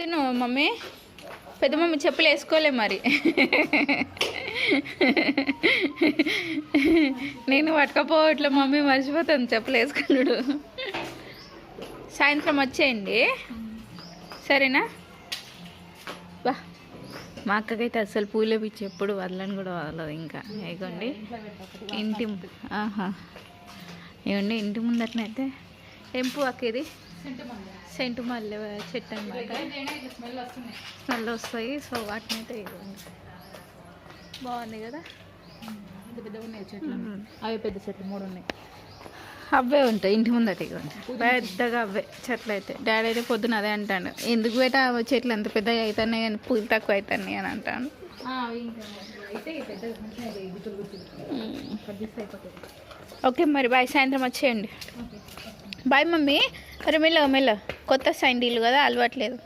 తిను మమ్మీ. పెద్ద మమ్మీ చెప్పులు వేసుకోలే మరి. నేను పట్టుకపోవట్లే మమ్మీ, మర్చిపోతాను చెప్పులు వేసుకున్నాడు. సాయంత్రం వచ్చేయండి సరేనా? బా మా అక్కకైతే అస్సలు పూలే పిచ్చి, ఎప్పుడు వదలని కూడా వదలదు. ఇంకా ఇగోండి ఇంటి ఇవ్వండి ఇంటి ముందటనైతే ఏం పువ్వు అక్క ఇది? సెంటు మల్లె చెట్టు అనమాట. స్మెల్ వస్తాయి. సో వాటిని అయితే ఇవ్వండి. బాగుంది కదా? పెద్ద ఉన్నాయి చెట్లు, అవి పెద్ద చెట్లు 3 ఉన్నాయి. అవే ఉంటాయి ఇంటి ముందట. ఇవ్వండి పెద్దగా అవే చెట్లు అయితే. డాడీ అయితే పొద్దున అదే అంటాడు, ఎందుకు బయట చెట్లు ఎంత పెద్దగా అవుతున్నాయి కానీ పూలు తక్కువ అవుతున్నాయి అని అంటాను. ఓకే మరి బాయ్, సాయంత్రం వచ్చేయండి. Bye mummy. అరే మెల్ల కొత్త సైండీలు కదా, అలవాట్లేదు.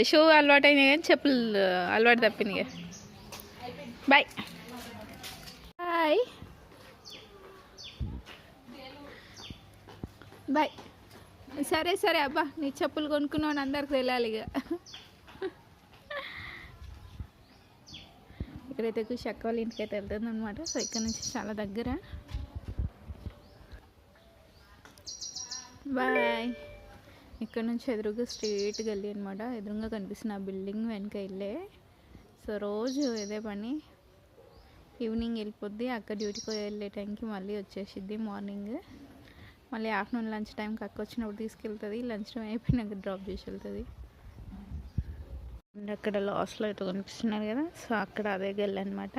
షూ అలవాటు అయినాయి కానీ చెప్పులు అలవాటు తప్పింది. Bye bye bye. సరే అబ్బా, నీ చెప్పులు కొనుక్కున్నావు అందరికి వెళ్ళాలి ఇక. ఇక్కడైతే ఖుషి అక్క వాళ్ళ ఇంటికైతే వెళ్తుంది అనమాట. సో ఇక్కడ నుంచి చాలా దగ్గర. బాయ్. ఇక్కడ నుంచి ఎదురుగా స్ట్రీట్ గల్లీ అనమాట. ఎదురుగా కనిపిస్తున్న ఆ బిల్డింగ్ వెనక ఇల్లే. సో రోజు ఇదే పని. ఈవినింగ్ వెళ్ళిపోద్ది, అక్క డ్యూటీకి వెళ్ళే టైంకి మళ్ళీ వచ్చేసిద్ది మార్నింగ్. మళ్ళీ ఆఫ్టర్నూన్ లంచ్ టైంకి అక్క వచ్చినప్పుడు తీసుకెళ్తుంది. లంచ్ టైం అయిపోయినాక డ్రాప్ చేసి వెళ్తుంది. అండ్ అక్కడ లాస్ట్లో అయితే కనిపిస్తున్నారు కదా, సో అక్కడ అదే గల్లీ అనమాట.